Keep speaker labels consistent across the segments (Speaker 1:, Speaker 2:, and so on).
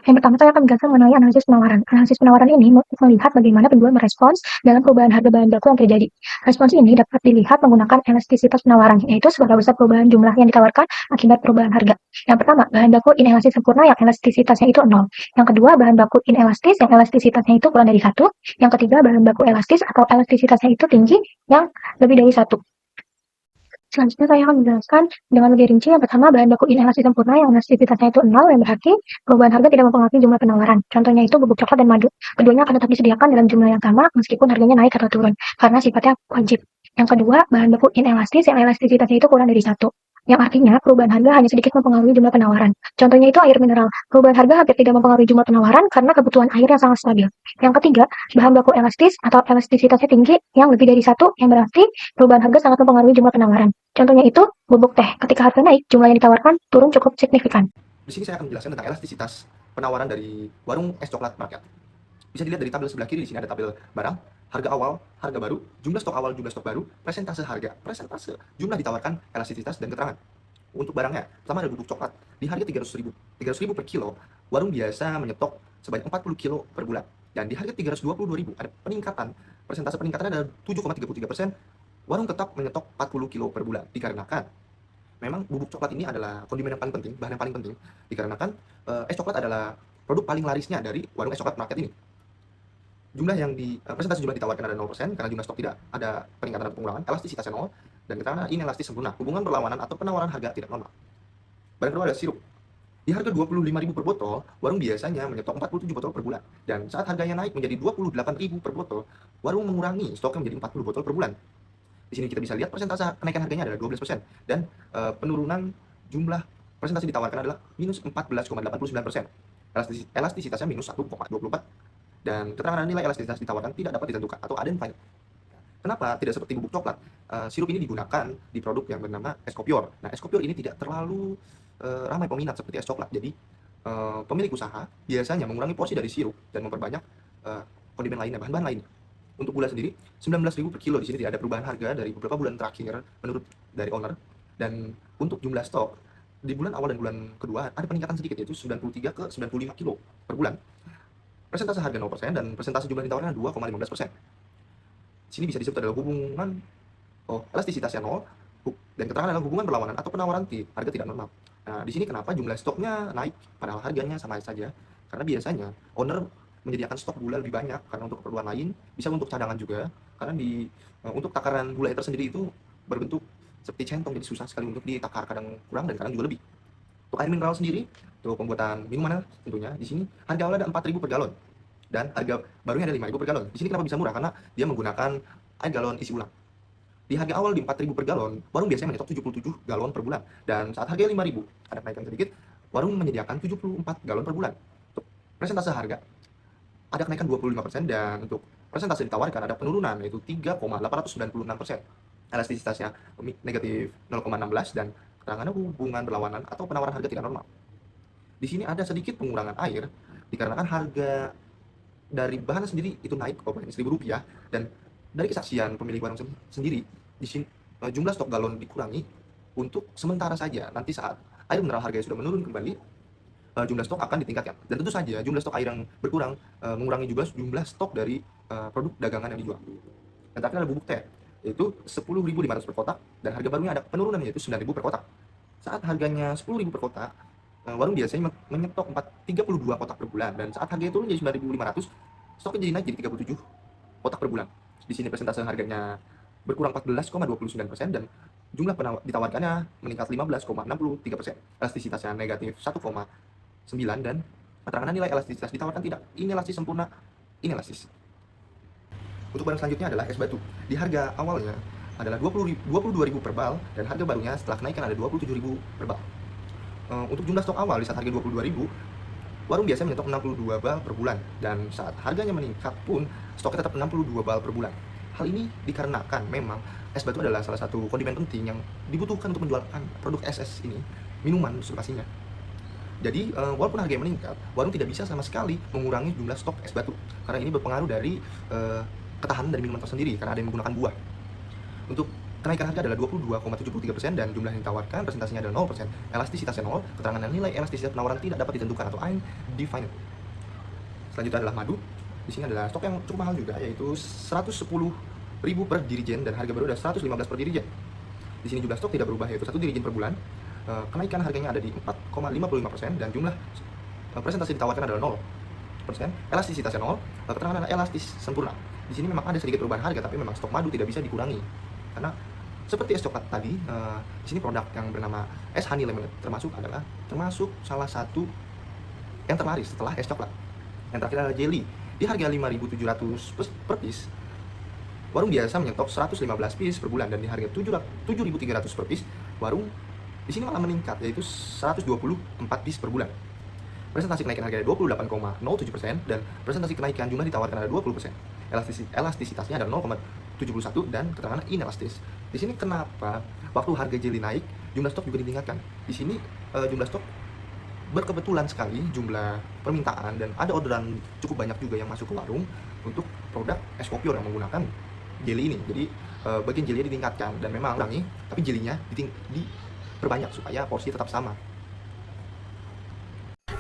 Speaker 1: Yang pertama saya akan menjelaskan mengenai analisis penawaran. Analisis penawaran ini melihat bagaimana penjual merespons dalam perubahan harga bahan baku yang terjadi. Respons ini dapat dilihat menggunakan elastisitas penawaran, yaitu seberapa besar perubahan jumlah yang ditawarkan akibat perubahan harga. Yang pertama, bahan baku inelastis sempurna yang elastisitasnya itu 0. Yang kedua, bahan baku inelastis yang elastisitasnya itu kurang dari 1. Yang ketiga, bahan baku elastis atau elastisitasnya itu tinggi yang lebih dari 1. Selanjutnya saya akan menjelaskan dengan lebih rinci. Yang pertama, bahan baku inelastis sempurna yang elastisitasnya itu 0, yang berarti perubahan harga tidak mempengaruhi jumlah penawaran. Contohnya itu bubuk coklat dan madu. Keduanya akan tetap disediakan dalam jumlah yang sama meskipun harganya naik atau turun, karena sifatnya wajib. Yang kedua, bahan baku inelastis yang elastisitasnya itu kurang dari 1, yang artinya perubahan harga hanya sedikit mempengaruhi jumlah penawaran. Contohnya itu air mineral. Perubahan harga hampir tidak mempengaruhi jumlah penawaran karena kebutuhan air yang sangat stabil. Yang ketiga, bahan baku elastis atau elastisitasnya tinggi yang lebih dari 1, yang berarti perubahan harga sangat mempengaruhi jumlah penawaran. Contohnya itu bubuk teh. Ketika harga naik, jumlah yang ditawarkan turun cukup signifikan.
Speaker 2: Di sini saya akan menjelaskan tentang elastisitas penawaran dari warung es coklat rakyat. Bisa dilihat dari tabel sebelah kiri. Di sini ada tabel barang, harga awal, harga baru, jumlah stok awal, jumlah stok baru, presentase harga, presentase jumlah ditawarkan, elastisitas, dan keterangan. Untuk barangnya, pertama ada bubuk coklat. Di harga 300.000 per kilo, warung biasa menyetok sebanyak 40 kilo per bulan. Dan di harga 322.000 ada peningkatan. Persentase peningkatannya ada 7,33%. Warung tetap menyetok 40 kilo per bulan. Dikarenakan memang bubuk coklat ini adalah kondimen yang paling penting, bahan yang paling penting. Dikarenakan es coklat adalah produk paling larisnya dari warung es coklat market ini. Jumlah yang presentasi jumlah ditawarkan ada 0% karena jumlah stok tidak ada peningkatan atau pengurangan, elastisitasnya 0, dan keterangan inelastis sempurna, hubungan berlawanan atau penawaran harga tidak normal. Barang kedua ada sirup. Di harga 25.000 per botol, warung biasanya menyetok 47 botol per bulan. Dan saat harganya naik menjadi 28.000 per botol, warung mengurangi stoknya menjadi 40 botol per bulan. Di sini kita bisa lihat persentase kenaikan harganya adalah 12%, dan penurunan jumlah presentasi ditawarkan adalah minus 14,89%. Elastisitasnya minus 1,24, dan keterangan nilai elastisitas ditawarkan tidak dapat ditentukan atau undefined. Kenapa tidak seperti bubuk coklat? Sirup ini digunakan di produk yang bernama es kopior. Nah, es kopior ini tidak terlalu ramai peminat seperti es coklat. Jadi, pemilik usaha biasanya mengurangi porsi dari sirup dan memperbanyak kondimen lainnya, bahan-bahan lainnya. Untuk gula sendiri, 19.000 per kilo. Di sini tidak ada perubahan harga dari beberapa bulan terakhir menurut dari owner. Dan untuk jumlah stok, di bulan awal dan bulan kedua ada peningkatan sedikit, yaitu 93 ke 95 kilo per bulan. Persentase harga 0% dan persentase jumlah ditawarkan 2,15%. Di sini bisa disebut adalah hubungan elastisitasnya 0, dan keterangan adalah hubungan berlawanan atau penawaran harga tidak normal. Nah, di sini kenapa jumlah stoknya naik padahal harganya sama saja? Karena biasanya owner menyediakan stok gula lebih banyak karena untuk keperluan lain, bisa untuk cadangan juga. Karena untuk takaran gula tersendiri itu berbentuk seperti centong, jadi susah sekali untuk ditakar, kadang kurang dan kadang juga lebih. Untuk air mineral sendiri, untuk pembuatan minuman tentunya, di sini harga awalnya ada 4.000 per galon dan harga barunya ada 5.000 per galon. Di sini kenapa bisa murah? Karena dia menggunakan air galon isi ulang. Di harga awal di 4.000 per galon, warung biasanya menyetok 77 galon per bulan. Dan saat harganya 5.000, ada kenaikan sedikit, warung menyediakan 74 galon per bulan. Untuk presentase harga, ada kenaikan 25%, dan untuk presentase ditawarkan ada penurunan, yaitu 3,896%. Elastisitasnya negatif 0,16, dan keterangannya hubungan berlawanan atau penawaran harga tidak normal. Di sini ada sedikit pengurangan air, dikarenakan harga dari bahan sendiri itu naik ke Rp1.000, dan dari kesaksian pemilik warung sendiri, di sini jumlah stok galon dikurangi untuk sementara saja. Nanti saat air mineral harganya sudah menurun kembali, jumlah stok akan ditingkatkan. Dan tentu saja jumlah stok air yang berkurang mengurangi juga jumlah stok dari produk dagangan yang dijual. Dan terakhir ada bubuk teh, yaitu 10.500 per kotak, dan harga barunya ada penurunan, yaitu 9.000 per kotak. Saat harganya 10.000 per kotak, warung biasanya menyetok 32 kotak per bulan, dan saat harganya turun jadi 9.500, stoknya jadi naik jadi 37 kotak per bulan. Di sini persentase harganya berkurang 14,29%, dan jumlah ditawarkannya meningkat 15,63%. Elastisitasnya negatif 1,9, dan keterangan nilai elastisitas ditawarkan tidak inelastis sempurna, inelastis. Untuk barang selanjutnya adalah es batu. Di harga awalnya adalah 22.000 per bal, dan harga barunya setelah kenaikan ada 27.000 per bal. Untuk jumlah stok awal di saat harga 22.000, warung biasanya menyetok 62 bal per bulan, dan saat harganya meningkat pun stoknya tetap 62 bal per bulan. Hal ini dikarenakan memang es batu adalah salah satu kondimen penting yang dibutuhkan untuk menjualkan produk es ini, minuman susu pastinya. Jadi walaupun harganya meningkat, warung tidak bisa sama sekali mengurangi jumlah stok es batu, karena ini berpengaruh dari ketahanan dari minuman tersendiri, karena ada yang menggunakan buah. Untuk kenaikan harga adalah 22,73% dan jumlah yang ditawarkan presentasinya adalah 0%. Elastisitasnya 0, keterangan nilai elastisitas penawaran tidak dapat ditentukan atau undefined. Selanjutnya adalah madu. Di sini adalah stok yang cukup mahal juga, yaitu 110.000 per dirijen dan harga baru ada 115 per dirijen. Di sini jumlah stok tidak berubah, yaitu 1 dirijen per bulan. Kenaikan harganya ada di 4,55% dan jumlah presentasi ditawarkan adalah 0%. Elastisitasnya 0, keterangan adalah elastis sempurna. Di sini memang ada sedikit perubahan harga, tapi memang stok madu tidak bisa dikurangi. Karena seperti es coklat tadi, di sini produk yang bernama es honey lemonade termasuk salah satu yang terlaris setelah es coklat. Yang terakhir adalah jelly. Di harga 5.700 per piece, warung biasa menyetok 115 piece per bulan, dan di harga 7.300 per piece, warung di sini malah meningkat, yaitu 124 piece per bulan. Presentasi kenaikan harga 28,07% dan presentasi kenaikan jumlah ditawarkan ada 20%. Elastisitasnya ada 0,71 dan keterangan inelastis. Di sini kenapa waktu harga jelly naik, jumlah stok juga ditingkatkan. Di sini jumlah stok berkebetulan sekali jumlah permintaan dan ada orderan cukup banyak juga yang masuk ke warung untuk produk es kopior yang menggunakan jelly ini. Jadi bagian jelly ditingkatkan dan memang kurangi, tapi jelly-nya diperbanyak supaya porsi tetap sama.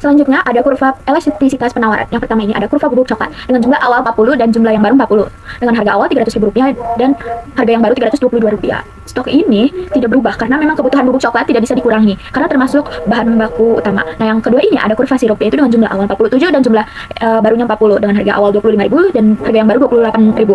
Speaker 3: Selanjutnya ada kurva elastisitas penawaran. Yang pertama ini ada kurva bubuk coklat dengan jumlah awal 40 dan jumlah yang baru 40. Dengan harga awal Rp300.000 dan harga yang baru Rp322. Stok ini tidak berubah karena memang kebutuhan bubuk coklat tidak bisa dikurangi karena termasuk bahan baku utama. Nah, yang kedua ini ada kurva sirup, yaitu dengan jumlah awal 47 dan jumlah barunya 40 dengan harga awal Rp25.000 dan harga yang baru Rp28.000.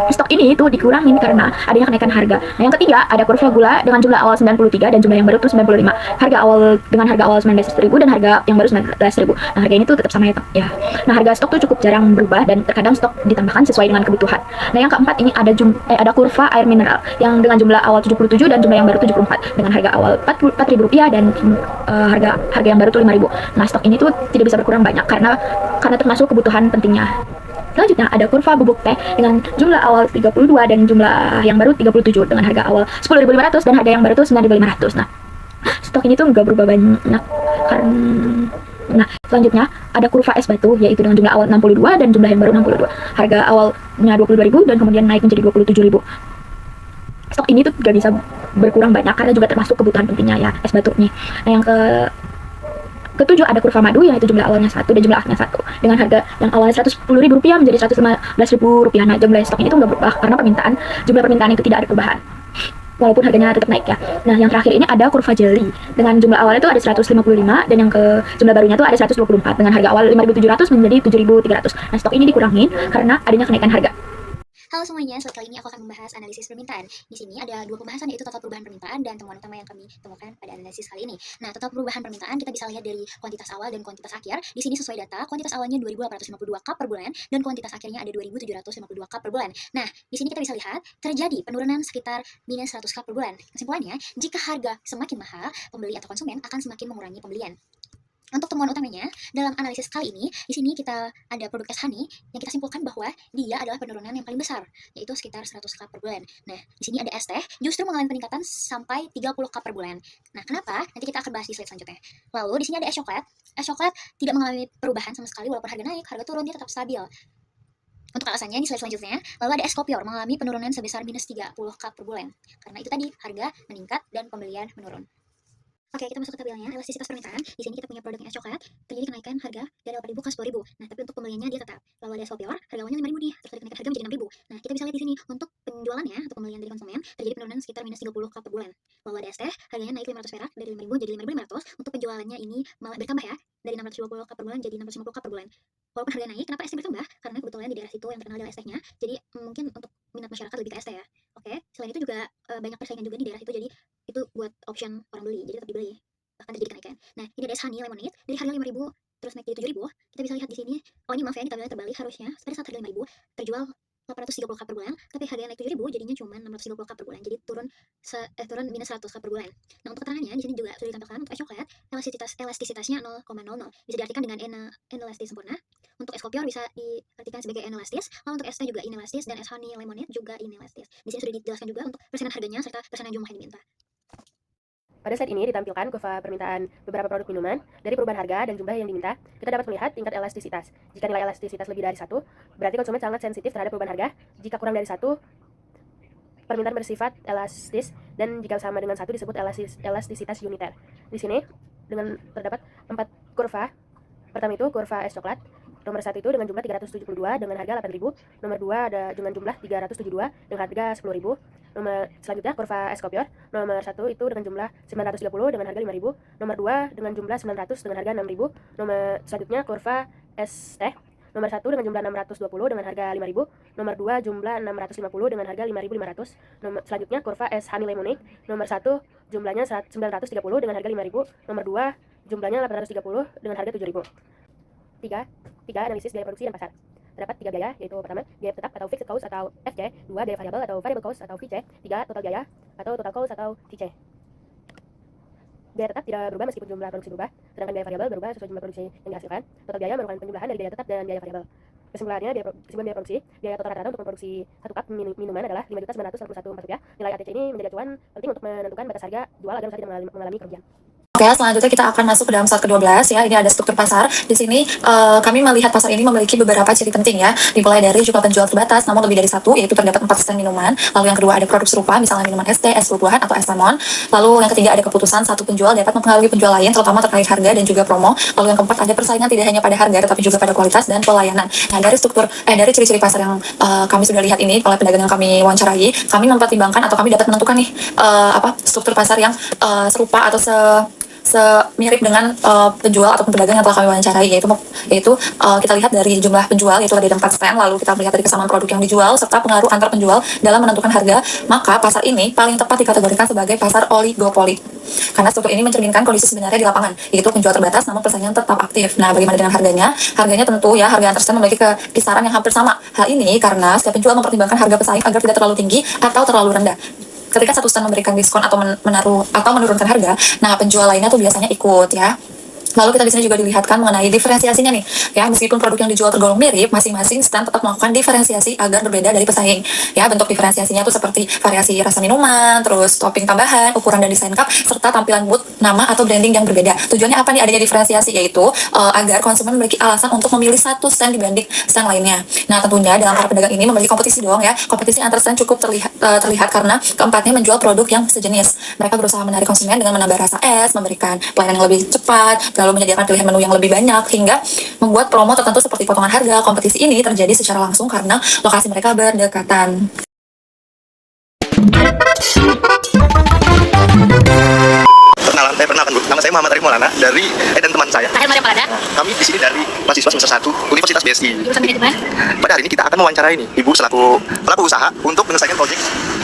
Speaker 3: Stok ini itu dikurangin karena adanya kenaikan harga. Nah, yang ketiga ada kurva gula dengan jumlah awal 93 dan jumlah yang baru itu 95. Harga awal dengan harga awal Rp19.000 dan harga yang baru Rp19.000. Nah, harga ini tuh tetap sama ya. Nah, harga stok tuh cukup jarang berubah dan terkadang stok ditambahkan sesuai dengan kebutuhan. Nah, yang keempat ini ada kurva air mineral yang dengan jumlah awal 77 dan jumlah yang baru 74 dengan harga awal Rp4.000 dan harga yang baru tuh Rp5.000. Nah, stok ini tuh tidak bisa berkurang banyak karena termasuk kebutuhan pentingnya. Selanjutnya ada kurva bubuk teh dengan jumlah awal 32 dan jumlah yang baru 37 dengan harga awal Rp10.500 dan harga yang baru tuh Rp9.500. Nah, stok ini tuh nggak berubah banyak karena selanjutnya ada kurva es batu, yaitu dengan jumlah awal 62 dan jumlah yang baru 62. Harga awalnya Rp22.000 dan kemudian naik menjadi Rp27.000. Stok ini tuh gak bisa berkurang banyak karena juga termasuk kebutuhan pentingnya ya es batu nih. Nah, yang ketujuh ada kurva madu, yaitu jumlah awalnya 1 dan jumlah akhirnya 1 dengan harga yang awalnya Rp110.000 menjadi Rp115.000. Nah, jumlah stok ini tuh gak berubah karena jumlah permintaan itu tidak ada perubahan walaupun harganya tetap naik ya. Nah, yang terakhir ini ada kurva jelly dengan jumlah awalnya itu ada 155 dan yang jumlah barunya itu ada 124 dengan harga awal 5.700 menjadi 7.300. Nah, stok ini dikurangin karena adanya kenaikan harga.
Speaker 4: Halo semuanya, slide kali ini aku akan membahas analisis permintaan. Di sini ada dua pembahasan, yaitu total perubahan permintaan dan temuan utama yang kami temukan pada analisis kali ini. Nah, total perubahan permintaan kita bisa lihat dari kuantitas awal dan kuantitas akhir. Di sini sesuai data, kuantitas awalnya 2.852 cup per bulan dan kuantitas akhirnya ada 2.752 cup per bulan. Nah, di sini kita bisa lihat terjadi penurunan sekitar minus 100 cup per bulan. Kesimpulannya, jika harga semakin mahal, pembeli atau konsumen akan semakin mengurangi pembelian. Untuk temuan utamanya, dalam analisis kali ini, di sini kita ada produk es honey yang kita simpulkan bahwa dia adalah penurunan yang paling besar, yaitu sekitar 100 cup per bulan. Nah, di sini ada es teh, justru mengalami peningkatan sampai 30 cup per bulan. Nah, kenapa? Nanti kita akan bahas di slide selanjutnya. Lalu, di sini ada es coklat. Es coklat tidak mengalami perubahan sama sekali, walaupun harga naik, harga turun, dia tetap stabil. Untuk alasannya di slide selanjutnya, lalu ada es kopior mengalami penurunan sebesar minus 30 cup per bulan. Karena itu tadi, harga meningkat dan pembelian menurun. Oke, kita masuk ke tabelnya, elastisitas permintaan. Di sini kita punya produknya es coklat, terjadi kenaikan harga dari Rp8.000 ke Rp10.000. Nah, tapi untuk pembeliannya dia tetap. Lalu ada es kopior, harga awalnya Rp5.000 nih, terus ada kenaikan harga menjadi Rp6.000. Nah, kita bisa lihat di sini untuk penjualannya atau pembelian dari konsumen terjadi penurunan sekitar minus 30 cup per bulan. Lalu ada es teh, harganya naik 500 perak dari Rp5.000 jadi Rp5.500. Untuk penjualannya ini malah bertambah ya, dari 620 cup per bulan jadi 650 cup per bulan. Walaupun harga naik, kenapa es teh bertambah? Karena kebetulan di daerah situ yang terkenal adalah es tehnya. Jadi mungkin untuk minat masyarakat lebih ke es teh ya. Oke, selain itu juga banyak persaingan juga di daerah itu, jadi itu buat option orang beli, jadi tetap dibeli. Bahkan terjadi kenaikan. Nah, ini ada es honey lemonade dari harga Rp5.000 terus naik jadi Rp7.000. Kita bisa lihat di sini. Oh, ini maaf ya, di tabelnya terbalik, harusnya pada saat harga Rp5.000 terjual 830 cup per bulan, tapi harga naik Rp7.000 jadinya cuma 630 cup per bulan. Jadi turun minus 100 cup per bulan. Nah, untuk keterangannya di sini juga sudah ditampilkan untuk es coklat, elastisitasnya 0,00. Bisa diartikan dengan inelastis sempurna. Untuk es kopior bisa diartikan sebagai inelastis, lalu untuk es teh juga inelastis dan es honey lemonade juga inelastis. Di sini sudah dijelaskan juga untuk persenan harganya serta persenan jumlah yang diminta.
Speaker 5: Pada slide ini ditampilkan kurva permintaan beberapa produk minuman dari perubahan harga dan jumlah yang diminta. Kita dapat melihat tingkat elastisitas. Jika nilai elastisitas lebih dari 1, berarti konsumen sangat sensitif terhadap perubahan harga. Jika kurang dari 1, permintaan bersifat elastis dan jika sama dengan 1 disebut elastisitas uniter. Di sini dengan terdapat 4 kurva. Pertama itu kurva es coklat. Nomor 1 itu dengan jumlah 372 dengan harga 8.000. Nomor 2 ada dengan jumlah 372 dengan harga 10.000. Nomor selanjutnya kurva es kopior. Nomor 1 itu dengan jumlah 930 dengan harga 5.000. Nomor 2 dengan jumlah 900 dengan harga 6.000. Nomor selanjutnya kurva es teh. Nomor 1 dengan jumlah 620 dengan harga 5.000. Nomor 2 jumlah 650 dengan harga 5.500. Nomor selanjutnya kurva es honey lemonade. Nomor 1 jumlahnya 930 dengan harga 5.000. Nomor 2 jumlahnya 830 dengan harga 7.000. 3. Analisis biaya produksi dan pasar. Terdapat 3 biaya, yaitu pertama, biaya tetap atau fixed cost atau FC. 2. Biaya variabel atau variable cost atau VC. 3. Total biaya atau total cost atau TC. Biaya tetap tidak berubah meskipun jumlah produksi berubah, sedangkan biaya variabel berubah sesuai jumlah produksi yang dihasilkan. Total biaya merupakan penjumlahan dari biaya tetap dan biaya variabel. Kesimpulannya, biaya produksi, biaya total rata-rata untuk memproduksi 1 cup minuman adalah Rp5.991.4. Nilai ATC ini menjadi acuan penting untuk menentukan batas harga jual agar usaha tidak mengalami kerugian.
Speaker 6: Oke, selanjutnya kita akan masuk ke dalam slide ke-12 ya. Ini ada struktur pasar. Di sini kami melihat pasar ini memiliki beberapa ciri penting ya. Dimulai dari jumlah penjual terbatas namun lebih dari 1, yaitu terdapat 4 stand minuman. Lalu yang kedua ada produk serupa, misalnya minuman es teh, es buah-buahan atau es lemon. Lalu yang ketiga ada keputusan satu penjual dapat mempengaruhi penjual lain, terutama terkait harga dan juga promo. Lalu yang keempat ada persaingan tidak hanya pada harga tetapi juga pada kualitas dan pelayanan. Nah, dari dari ciri-ciri pasar yang kami sudah lihat ini oleh pedagang yang kami wawancarai, kami mempertimbangkan atau kami dapat menentukan nih struktur pasar yang serupa atau semirip dengan penjual ataupun pedagang yang telah kami wawancarai, yaitu kita lihat dari jumlah penjual, yaitu ada 4 stand, lalu kita melihat dari kesamaan produk yang dijual serta pengaruh antar penjual dalam menentukan harga. Maka pasar ini paling tepat dikategorikan sebagai pasar oligopoli karena struktur ini mencerminkan kondisi sebenarnya di lapangan, yaitu penjual terbatas namun persaingan tetap aktif. Nah, bagaimana dengan harganya? Harganya tentu ya, harga antar stand memiliki kisaran yang hampir sama. Hal ini karena setiap penjual mempertimbangkan harga pesaing agar tidak terlalu tinggi atau terlalu rendah. Ketika satu stand memberikan diskon atau menurunkan harga, nah penjual lainnya tuh biasanya ikut ya. Lalu kita di sini juga dilihatkan mengenai diferensiasinya nih, ya meskipun produk yang dijual tergolong mirip, masing-masing stand tetap melakukan diferensiasi agar berbeda dari pesaing. Ya bentuk diferensiasinya itu seperti variasi rasa minuman, terus topping tambahan, ukuran dan desain cup, serta tampilan booth, nama atau branding yang berbeda. Tujuannya apa nih adanya diferensiasi, yaitu agar konsumen memiliki alasan untuk memilih satu stand dibanding stand lainnya. Nah tentunya dalam para pedagang ini memiliki kompetisi doang ya. Kompetisi antar stand cukup terlihat karena keempatnya menjual produk yang sejenis. Mereka berusaha menarik konsumen dengan menambah rasa es, memberikan pelayanan yang lebih cepat, lalu menyediakan pilihan menu yang lebih banyak, hingga membuat promo tertentu seperti potongan harga. Kompetisi ini terjadi secara langsung karena lokasi mereka berdekatan.
Speaker 2: Perkenalkan Bu, nama saya Muhammad Arif Maulana dan teman saya. Kami di sini dari mahasiswa semester 1 Universitas BSI.
Speaker 3: Jurusan manajemen.
Speaker 2: Pada hari ini kita akan mewawancarai nih Ibu selaku pelaku usaha untuk menyelesaikan proyek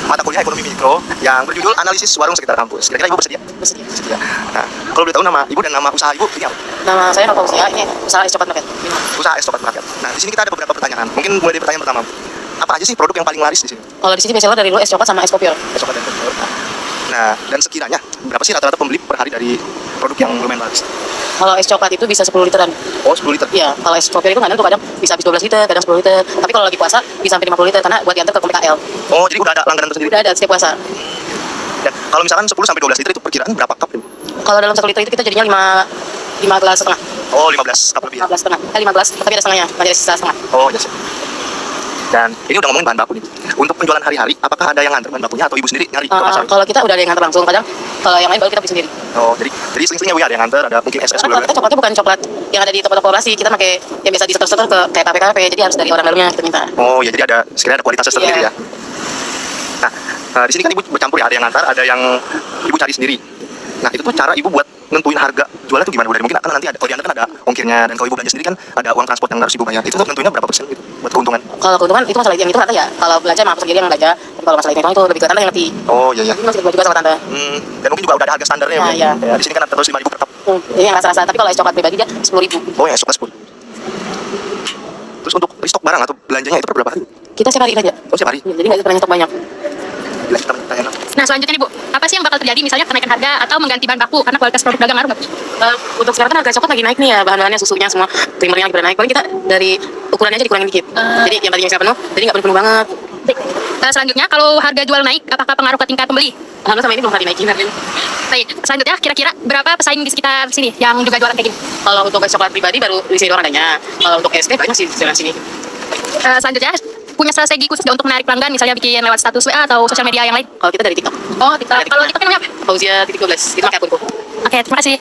Speaker 2: mata kuliah ekonomi mikro yang berjudul analisis warung sekitar kampus. Kira-kira Ibu bersedia? Bersedia. Nah, kalau boleh tahu nama Ibu dan nama usaha Ibu ini apa?
Speaker 7: Nama saya Nova ini usaha es coklat market.
Speaker 2: Usaha es coklat market. Nah, di sini kita ada beberapa pertanyaan. Mungkin mulai dari pertanyaan pertama. Apa aja sih produk yang paling laris di sini?
Speaker 7: Kalau di sini biasanya dari dulu es coklat sama es kopior.
Speaker 2: Es coklat dan kopior. Nah, dan sekiranya berapa sih rata-rata pembeli per hari dari produk yang lumayan laris?
Speaker 7: Kalau es coklat itu bisa 10 literan.
Speaker 2: Oh, 10 liter?
Speaker 7: Iya, kalau es kopior itu kadang bisa habis 12 liter, kadang 10 liter. Tapi kalau lagi puasa bisa sampai 50 liter karena buat diantar ke KL.
Speaker 2: Oh, jadi udah ada langganan tersendiri?
Speaker 7: Udah ada setiap puasa.
Speaker 2: Dan kalau misalkan 10 sampai 12 liter itu perkiraan berapa cup?
Speaker 7: Kalau dalam 1 liter itu kita jadinya 5 gelas setengah.
Speaker 2: Oh, 15 cup lebih ya?
Speaker 7: 15 setengah. 15, tapi ada setengahnya, masih ada sisa setengah.
Speaker 2: Oh, iya sih. Dan ini udah ngomongin bahan baku nih. Untuk penjualan hari-hari, apakah ada yang nganter bahan bakunya atau Ibu sendiri nyari ke pasar?
Speaker 7: Kalau kita udah ada yang nganter langsung, kadang kalau yang lain baru kita beli sendiri.
Speaker 2: Oh, jadi sering-seringnya ada yang nganter, ada mungkin es
Speaker 7: Karena kita coklatnya bukan coklat yang ada di toko-toko operasi, kita pakai yang biasa di setor-setor ke kayak kafe-kafe, jadi harus dari orang dalamnya kita minta.
Speaker 2: Oh, ya jadi sekiranya ada kualitasnya sendiri ya. Nah, di sini kan Ibu bercampur ya, ada yang ngantar, ada yang Ibu cari sendiri. Nah, itu tuh cara Ibu buat nentuin harga jualnya tuh gimana Bu? Dari mungkin kan nanti kalau diantar kan ada ongkirnya, dan kalau Ibu belanja sendiri kan ada uang transport yang harus Ibu bayar. Itu tuh nentuinnya berapa persen gitu buat keuntungan?
Speaker 7: Kalau keuntungan itu masalah yang itu tante ya. Kalau belanja mah aku sendiri yang belanja. Tapi kalau masalah itu lebih ke tante yang ngerti.
Speaker 2: Oh iya iya.
Speaker 7: Ini masih juga sama tante.
Speaker 2: Dan mungkin juga udah ada harga standarnya ya.
Speaker 7: Iya.
Speaker 2: Ya, di sini kan terus 5.000 per cup.
Speaker 7: Jadi yang rasa-rasa. Tapi kalau es coklat pribadi dia 10.000.
Speaker 2: Oh ya, coklat 10. Terus untuk restock barang atau belanjanya itu per berapa hari?
Speaker 7: Kita setiap hari aja.
Speaker 2: Oh, setiap hari?
Speaker 7: Ya, jadi nggak pernah nyetok banyak.
Speaker 2: Bila kita tanya.
Speaker 3: Nah, selanjutnya nih Bu, apa sih yang bakal terjadi misalnya kenaikan harga atau mengganti bahan baku karena kualitas produk dagang ngaruh nggak?
Speaker 7: Untuk sekarang kan harga coklat lagi naik nih ya, bahan-bahannya, susunya semua, primernya lagi pada naik. Paling kita dari ukurannya aja dikurangin dikit. Jadi yang tadinya bisa penuh, jadi nggak penuh banget.
Speaker 3: Selanjutnya, kalau harga jual naik, apakah pengaruh ke tingkat pembeli?
Speaker 7: Alhamdulillah sama ini belum pernah dinaikin harganya.
Speaker 3: Baik, selanjutnya kira-kira berapa pesaing di sekitar sini yang juga jualan kayak gini?
Speaker 7: Kalau untuk es coklat pribadi baru di sini doang adanya. Kalau untuk es teh banyak sih di sekitar sini.
Speaker 3: Selanjutnya, punya strategi khusus nggak untuk menarik pelanggan, misalnya bikin lewat status WA atau sosial media yang lain?
Speaker 7: Kalau kita dari TikTok.
Speaker 3: Oh, TikTok. Kalau TikTok namanya apa?
Speaker 7: Fauzia.12 itu pakai akunku.
Speaker 3: Oke, terima kasih.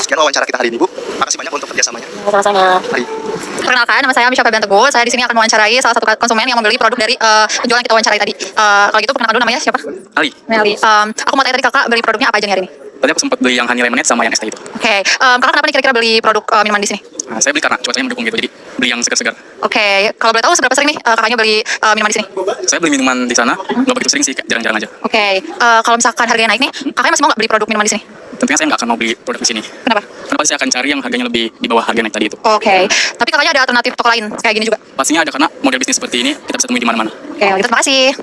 Speaker 2: Sekian wawancara kita hari ini, Bu. Makasih banyak untuk kerjasamanya.
Speaker 7: Sama-sama.
Speaker 2: Mari.
Speaker 6: Perkenalkan, nama saya Misha Febian Teguh. Saya di sini akan mewawancarai salah satu konsumen yang membeli produk dari penjual yang kita wawancarai tadi. Kalau gitu perkenalkan dulu namanya siapa?
Speaker 8: Ali.
Speaker 6: Meli. Aku mau tanya tadi kakak beli produknya apa aja nih hari ini?
Speaker 8: Tadi aku sempat beli yang honey lemonade sama yang es teh itu.
Speaker 6: Oke, kakak kenapa nih kira-kira beli produk minuman di sini?
Speaker 8: Nah, saya beli karena cuacanya mendukung gitu, jadi beli yang segar-segar.
Speaker 6: Oke, kalau boleh tahu seberapa sering nih kakaknya beli minuman di sini?
Speaker 8: Saya beli minuman di sana, nggak begitu sering sih, jarang-jarang aja.
Speaker 6: Oke, kalau misalkan harganya naik nih, kakaknya masih mau nggak beli produk minuman di sini?
Speaker 8: Tentunya saya nggak akan mau beli produk di sini.
Speaker 6: Kenapa?
Speaker 8: Karena pasti saya akan cari yang harganya lebih di bawah harga naik tadi itu.
Speaker 6: Oke, tapi kakaknya ada alternatif toko lain kayak gini juga?
Speaker 8: Pastinya ada karena model bisnis seperti ini kita bisa temui di mana-mana.
Speaker 6: Oke, gitu terima kasih.